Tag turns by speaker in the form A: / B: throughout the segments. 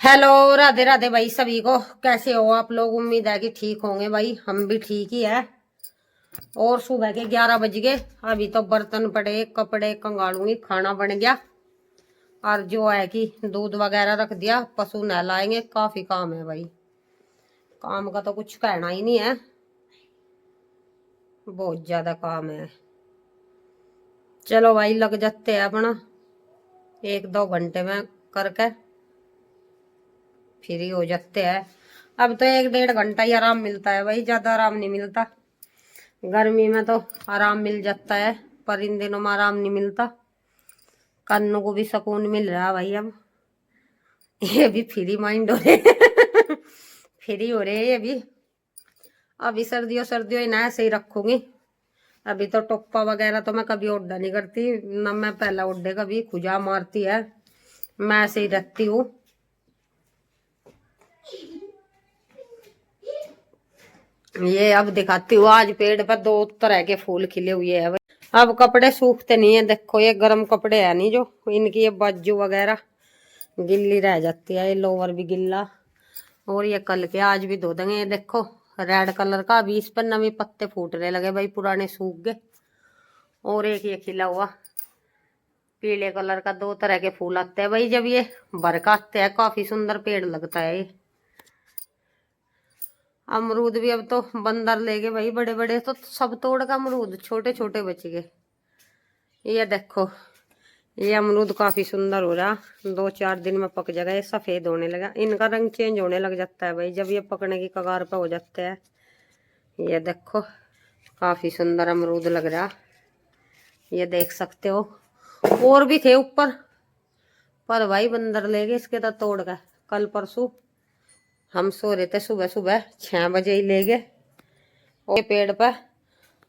A: Hello, Radhe Radhe भाई सभी को। कैसे हो आप लोग? उम्मीद है कि ठीक होंगे भाई, हम भी ठीक ही है। और सुबह के 11 बज गए। अभी तो बर्तन पड़े, कपड़े कंगालूंगी, खाना बन गया। और जो है कि दूध वगैरह रख दिया, पशु नहलाएंगे। काफी काम है भाई, काम का तो कुछ कहना ही नहीं है, बहुत ज्यादा काम है। चलो भाई, लग जाते हैं अपना 1-2 घंटे में करके फ्री हो जाते हैं। अब तो 1-1.5 घंटा ही आराम मिलता है भाई, ज्यादा आराम नहीं मिलता। गर्मी में तो आराम मिल जाता है, पर इन दिनों में आराम नहीं मिलता। कानों को भी सुकून मिल रहा है भाई अब। ये भी फ्री माइंड हो रहे फ्री हो रहे हैं ये भी। अभी सर्दियों सर्दियों ना ऐसे ही रखूंगी। अभी तो टोप्पा वगैरह तो मैं कभी ओढ़ा नहीं करती ना, मैं पहला ओढ़े कभी खुजा मारती है, मैं ऐसे ही रखती हूँ। ये अब दिखाती हूँ, आज पेड़ पर 2 तरह के फूल खिले हुए हैं भाई। अब कपड़े सूखते नहीं है, देखो ये गर्म कपड़े है नहीं जो, इनकी ये बाजू वगैरह गिल्ली रह जाती है, ये लोवर भी गिल्ला। और ये कल के आज भी धो देंगे। ये देखो रेड कलर का, अभी इस पर नवे पत्ते फूटने लगे भाई, पुराने सूख गए। और एक ये खिला हुआ पीले कलर का, 2 तरह के फूल आते हैं भाई जब ये भर का आते हैं, काफी सुंदर पेड़ लगता है ये। अमरूद भी अब तो बंदर ले गए भाई, बड़े बड़े तो सब तोड़ का अमरूद, छोटे छोटे बच गए। ये देखो ये अमरूद काफी सुंदर हो रहा, 2-4 दिन में पक जाएगा। ये सफेद होने लगा, इनका रंग चेंज होने लग जाता है भाई जब ये पकने की कगार पे हो जाते हैं। ये देखो काफी सुंदर अमरूद लग रहा, ये देख सकते हो। और भी थे ऊपर, पर भाई बंदर ले गए इसके तो तोड़ का। कल परसों हम सो रहे थे, सुबह सुबह 6 बजे ही ले गए। और पेड़ पर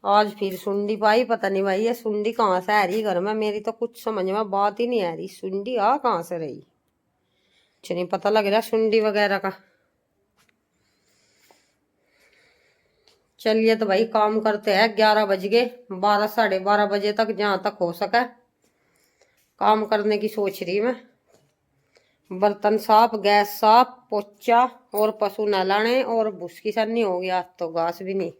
A: आज फिर सुंडी पाई, पता नहीं भाई ये सुंडी कहाँ से आ रही घर में, मेरी तो कुछ समझ में बात ही नहीं आ रही, सुंडी आ कहाँ से रही, कुछ नहीं पता लग रहा सुंडी वगैरह का। चलिए तो भाई काम करते हैं, 11 बज गए, 12-12:30 बजे तक जहां तक हो सके काम करने की सोच रही मैं। बर्तन साफ, गैस साफ, पोचा, और पशु नहलाने, और भूस की सन्नी हो गया, आज तो घास भी नहीं।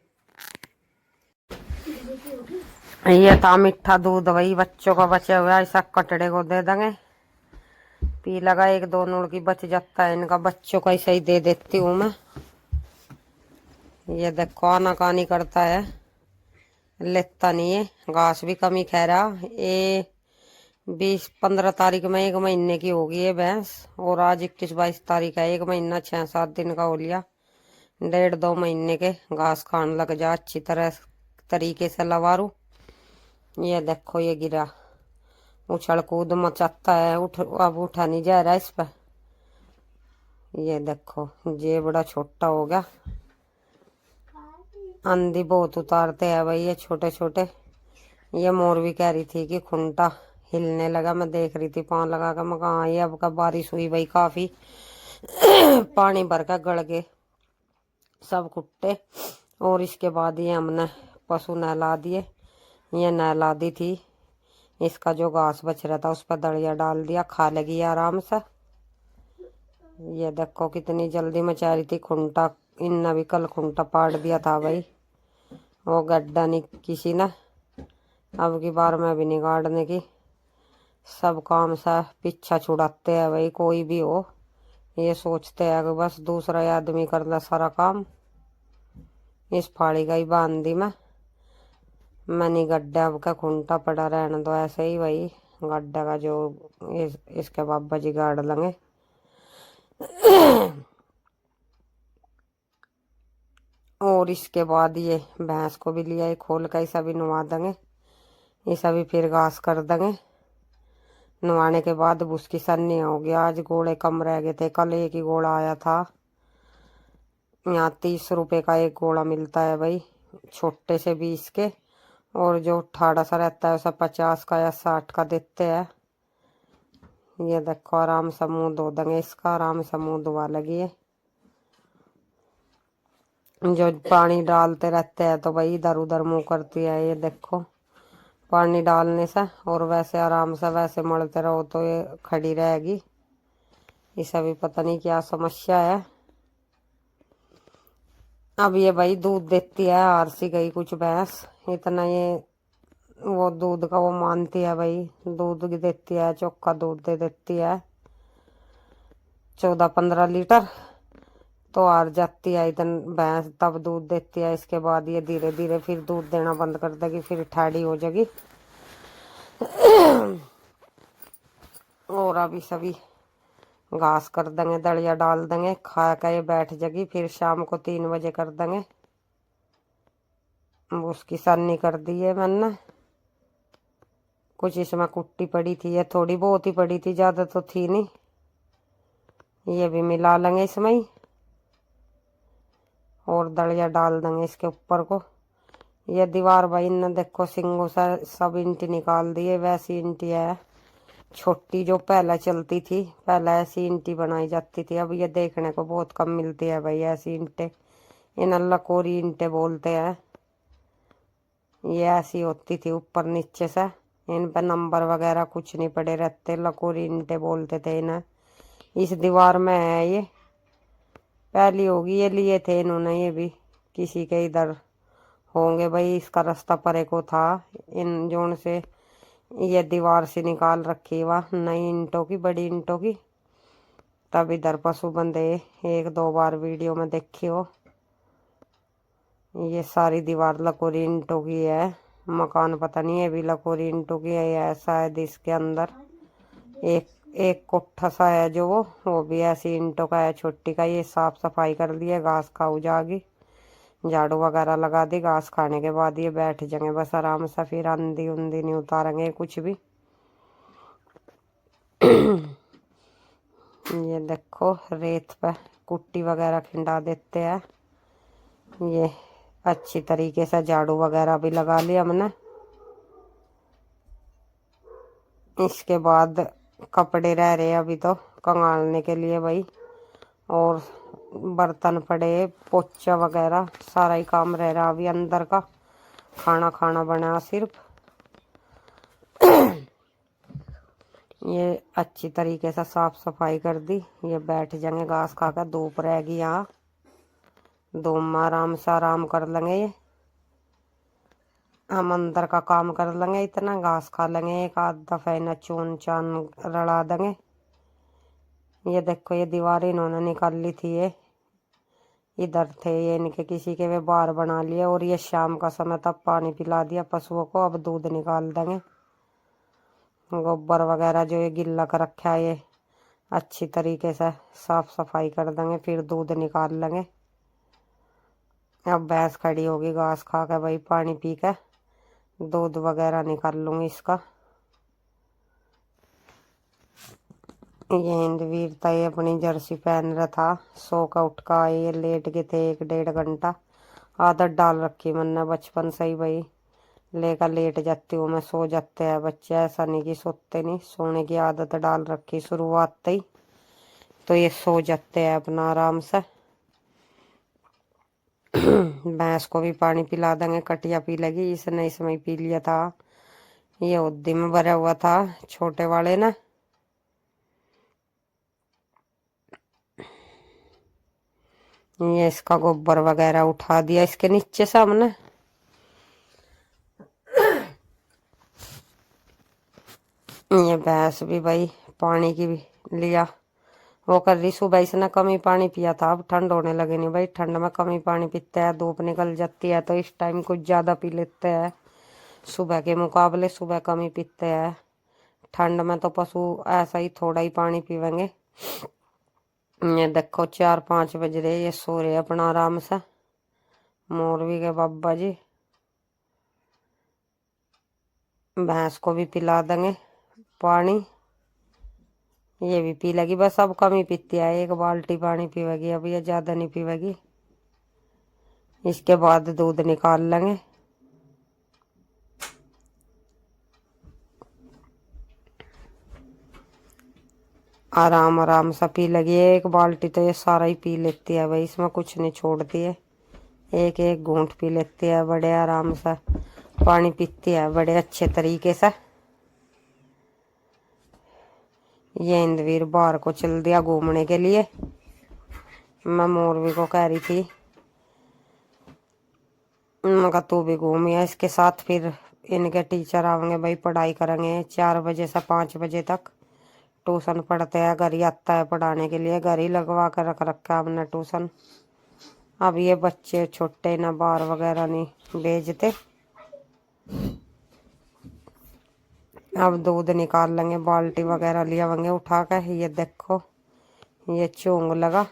A: ये था मीठा दूध भाई, बच्चों का बचा हुआ, ऐसा कटड़े को दे देंगे पी लगा, 1-2 नूर की बच जाता है इनका, बच्चों का ऐसा ही दे देती हूँ मैं। ये देखो आनाकानी करता है, लेता नहीं है, घास भी कम ही खा रहा। ये 20-15 तारीख में 1 महीने की होगी ये भैंस, और आज 21-22 तारीख है, 1 महीना 6-7 दिन का हो लिया। 1.5-2 महीने के घास खाने लग जा अच्छी तरह तरीके से लवारू। ये देखो ये गिरा, उछल कूद मचाता है, उठ अब उठा नहीं जा रहा इस पर। ये देखो ये बड़ा छोटा हो गया, आंधी बहुत उतारते हैं भाई ये छोटे छोटे। ये मोर भी कह रही थी कि खुंटा हिलने लगा, मैं देख रही थी पाँव लगा कर, मैं कहा ये अब का बारिश हुई भाई काफी पानी भर कर गड़ गए सब कुट्टे। और इसके बाद ये हमने पशु नहला दिए, ये नहला दी थी, इसका जो घास बच रहा था उस पर दड़िया डाल दिया, खा लेगी आराम से। ये देखो कितनी जल्दी मचा रही थी खुंटा, इनने भी कल खुंटा पाड़ दिया था भाई, वो गड्ढा नहीं किसी ने, अब की बार मैं भी नहीं काटने की। सब काम सा पीछा छुड़ाते हैं भाई, कोई भी हो ये सोचते हैं कि बस दूसरा आदमी कर ले सारा काम। इस फाड़ी का ही बांध दी मैंने गड्ढा का खूंटा पड़ा रहने दो ऐसे ही भाई, गड्ढा का जो इसके बाबा जी गाड़ लेंगे और इसके बाद ये भैंस को भी लिया, ये खोल कर इसा भी नुआ देंगे, इसा भी फिर घास कर देंगे। नवाने के बाद उसकी सन्नी हो गया। आज घोड़े कम रह गए थे, कल एक ही घोड़ा आया था। यहाँ 30 रुपए का एक घोड़ा मिलता है भाई, छोटे से 20 के, और जो ठाड़ा सा रहता है उसे 50 का या 60 का देते हैं। ये देखो आराम से मुंह धो देंगे इसका, आराम से मुंह धोवा लगी है। जो पानी डालते रहते हैं तो भाई इधर उधर मुंह करती है, ये देखो पानी डालने से, और वैसे आराम से वैसे मलते रहो तो ये खड़ी रहेगी। इसे भी पता नहीं क्या समस्या है। अब ये भाई दूध देती है, आरसी गई कुछ भैंस, इतना ये वो दूध का वो मानती है भाई, दूध देती है, चोखा दूध दे देती है 14-15 लीटर। तो हार जाती है इतन भैंस, तब दूध देती है। इसके बाद ये धीरे धीरे फिर दूध देना बंद कर देगी, फिर ठाड़ी हो जाएगी। और अभी सभी घास कर देंगे, दलिया डाल देंगे, खा के ये बैठ जाएगी। फिर शाम को 3 बजे कर देंगे। उसकी सन्नी कर दी है मैंने, कुछ इसमें कुट्टी पड़ी थी, ये थोड़ी बहुत ही पड़ी थी, ज्यादा तो थी नहीं। ये भी मिला लेंगे इसमें ही, और दलिया डाल देंगे इसके ऊपर को। ये दीवार भाई ने देखो सिंगों से सब ईंट निकाल दिए, वैसी ईंटी है छोटी जो पहले चलती थी। पहले ऐसी ईंटी बनाई जाती थी, अब ये देखने को बहुत कम मिलती है भाई ऐसी ईंटें। इन लकोरी ईंटें बोलते हैं। ये ऐसी होती थी ऊपर नीचे से, इन पर नंबर वगैरह कुछ नहीं पड़े रहते, लकोरी ईंटें बोलते थे इन्हें। इस दीवार में है ये, पहली होगी ये, लिए थे इन्होंने ये भी किसी के इधर होंगे भाई। इसका रास्ता परे को था, इन जोन से ये दीवार से निकाल रखी वह नई ईंटों की, बड़ी ईंटों की। तब इधर पशु बंधे 1-2 बार वीडियो में देखी हो। ये सारी दीवार लकोरी ईंटों की है। मकान पता नहीं है भी लकोरी ईंटों की है शायद। इसके अंदर एक एक कोठा सा है जो वो भी ऐसी ईंटों का है, छोटी का। ये साफ सफाई कर दी है, घास खा जाएगी, झाड़ू वगैरह लगा दी। घास खाने के बाद ये बैठ जाएंगे बस आराम से, फिर अंधी उंधी नहीं उतारेंगे कुछ भी। ये देखो रेत पे कुट्टी वगैरह खिंडा देते हैं। ये अच्छी तरीके से झाड़ू वगैरह भी लगा लिया हमने। इसके बाद कपड़े रह रहे अभी तो कंगालने के लिए भाई, और बर्तन पड़े, पोछा वगैरह सारा ही काम रह रहा अभी। अंदर का खाना खाना बना सिर्फ। ये अच्छी तरीके से साफ सफाई कर दी। ये बैठ जाएंगे घास खाकर, धूप रहेगी यहाँ, धूप में आराम से आराम कर लेंगे। ये हम अंदर का काम कर लेंगे, इतना घास खा लेंगे, एक आध दफे न चून चान रड़ा देंगे। ये देखो ये दीवार इन्होंने निकाल ली थी, ये इधर थे ये, इनके किसी के वे बार बना लिए। और ये शाम का समय तब पानी पिला दिया पशुओं को। अब दूध निकाल देंगे, गोबर वगैरह जो ये गिल्ला कर रखा है ये अच्छी तरीके से साफ सफाई कर देंगे, फिर दूध निकाल लेंगे। अब भैंस खड़ी होगी घास खा के भाई, पानी पी के दूध वगैरह निकाल लूंगी इसका। ये हिंदवीर था, ये अपनी जर्सी पहन रहा था, सो का उठ का ये लेट गए थे 1-1.5 घंटा। आदत डाल रखी मैंने बचपन से ही भाई, लेकर लेट जाती हूँ मैं, सो जाते हैं बच्चे, ऐसा नहीं कि सोते नहीं, सोने की आदत डाल रखी शुरुआत से ही। तो ये सो जाते हैं अपना आराम से। भैंस को भी पानी पिला देंगे, कटिया पी लेगी, इसने इसमें पी लिया था। ये उद्दी में भरा हुआ था छोटे वाले ने। ये इसका गोबर वगैरह उठा दिया इसके नीचे से हमने। ये भैंस भी भाई पानी की भी लिया वो कर रही। सुबह इसने कम ही पानी पिया था, अब ठंड होने लगी नहीं भाई, ठंड में कम ही पानी पीते हैं। धूप निकल जाती है तो इस टाइम कुछ ज़्यादा पी लेते हैं, सुबह के मुकाबले सुबह कम ही पीते हैं। ठंड में तो पशु ऐसा ही थोड़ा ही पानी पीवेंगे। ये देखो 4-5 बज रहे, ये सो रहे अपना आराम से मोरवी के बाबा जी। भैंस को भी पिला देंगे पानी, ये भी पी लेगी, बस अब कम ही पीती है, 1 बाल्टी पानी पीवेगी अब, ये ज़्यादा नहीं पीवेगी। इसके बाद दूध निकाल लेंगे। आराम आराम से पी लगी, 1 बाल्टी तो ये सारा ही पी लेती है भाई, इसमें कुछ नहीं छोड़ती है, एक एक घूंट पी लेती है, बड़े आराम से पानी पीती है, बड़े अच्छे तरीके से। ये इंद्रवीर बाहर को चल दिया घूमने के लिए। मैं मोरवी को कह रही थी, मैं कहा तू भी घूम या इसके साथ। फिर इनके टीचर आएंगे भाई, पढ़ाई करेंगे 4 बजे से 5 बजे तक। ट्यूशन पढ़ते हैं, घर ही आता है पढ़ाने के लिए, घर ही लगवा कर रख रखा हमने ट्यूशन। अब ये बच्चे छोटे ना बाहर वगैरह नहीं भेजते। अब दूध निकाल लेंगे, बाल्टी वगैरह लिया होंगे उठा कर। ये देखो ये चोंग लगा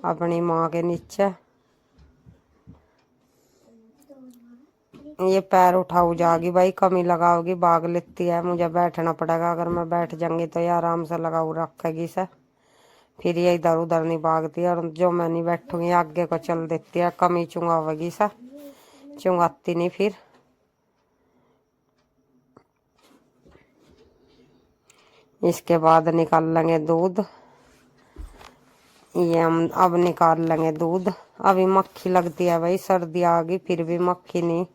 A: अपनी माँ के नीचे। ये पैर उठाऊ जागी भाई, कमी लगाओगी भाग लेती है। मुझे बैठना पड़ेगा, अगर मैं बैठ जाऊंगी तो ये आराम से लगाऊ रखेगी से। फिर ये इधर उधर नहीं भागती है, और जो मैं नहीं बैठूंगी आगे को चल देती है, कमी चुंगावेगी सा, चुंगाती नहीं। फिर इसके बाद निकाल लेंगे दूध। ये हम अब निकाल लेंगे दूध। अभी मक्खी लगती है भाई, सर्दी आ गई फिर भी मक्खी नहीं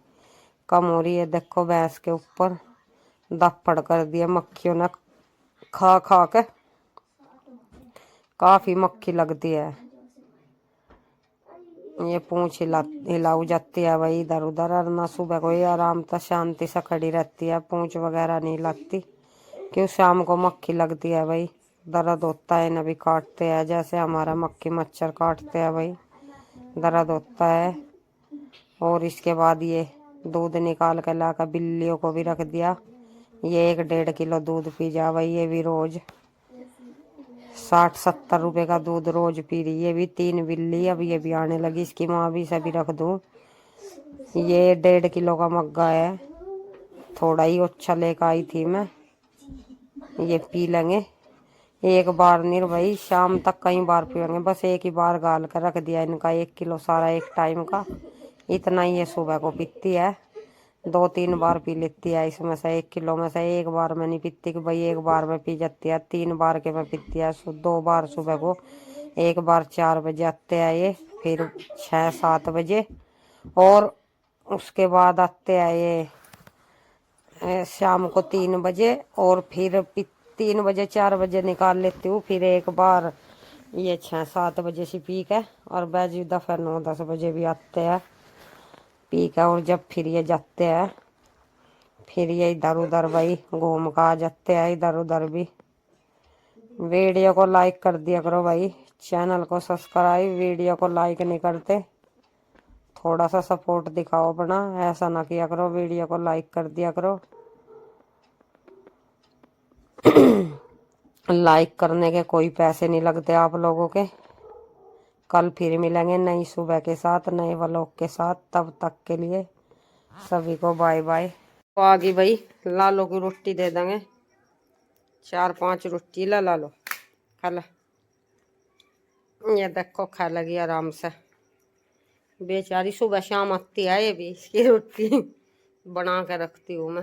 A: कम हो रही है। देखो भैंस के ऊपर दफ्पड़ कर दिया मक्खियों ने, खा खा के काफी मक्खी लगती है। ये पूंछ हिलाऊ जाती है भाई इधर उधर, और ना सुबह को ये आराम से शांति से खड़ी रहती है, पूंछ वगैरह नहीं लगती। क्यों शाम को मक्खी लगती है भाई, दर्द होता है, न भी काटते हैं जैसे हमारा मक्खी मच्छर काटते हैं भाई, दर्द होता है। और इसके बाद ये दूध निकाल कर लाकर बिल्लियों को भी रख दिया। ये 1-1.5 किलो दूध पी जा भाई, ये भी रोज 60-70 रुपए का दूध रोज पी रही। ये भी 3 बिल्ली, अब ये भी आने लगी, इसकी माँ भी सभी रख दूं। ये 1.5 किलो का मग्गा है, थोड़ा ही अच्छा लेकर आई थी मैं। ये पी लेंगे एक बार नहीं भाई, शाम तक कई बार पियेंगे, बस एक ही बार गाल कर रख दिया इनका 1 किलो सारा एक टाइम का। इतना ही ये सुबह को पीती है, 2-3 बार पी लेती है इसमें से 1 किलो में से। एक बार में नहीं पीती कि भाई एक बार में पी जाती है, 3 बार के में पीती है। 2 बार सुबह को, एक बार 4 बजे आते हैं ये, फिर 6-7 बजे, और उसके बाद आते हैं ये शाम को 3 बजे, और फिर 3 बजे 4 बजे निकाल लेती हूँ। फिर एक बार ये 6-7 बजे से पी के, और बाजी दफा 9-10 बजे भी आते हैं पी के। और जब फिर ये जाते हैं, फिर ये इधर उधर भाई घूम कर आ जाते हैं इधर उधर भी। वीडियो को लाइक कर दिया करो भाई, चैनल को सब्सक्राइब, वीडियो को लाइक नहीं करते, थोड़ा सा सपोर्ट दिखाओ अपना, ऐसा ना किया करो, वीडियो को लाइक कर दिया करो। लाइक करने के कोई पैसे नहीं लगते आप लोगों के। कल फिर मिलेंगे नई सुबह के साथ, नए व्लॉग के साथ, तब तक के लिए सभी को बाय बाय। तो आगे भाई लालो की रोटी दे देंगे, 4-5 रोटी ला लो, खा ला। ये देखो खा लगी आराम से, बेचारी सुबह शाम आती है ये भी, इसकी रोटी बना के रखती हूँ मैं।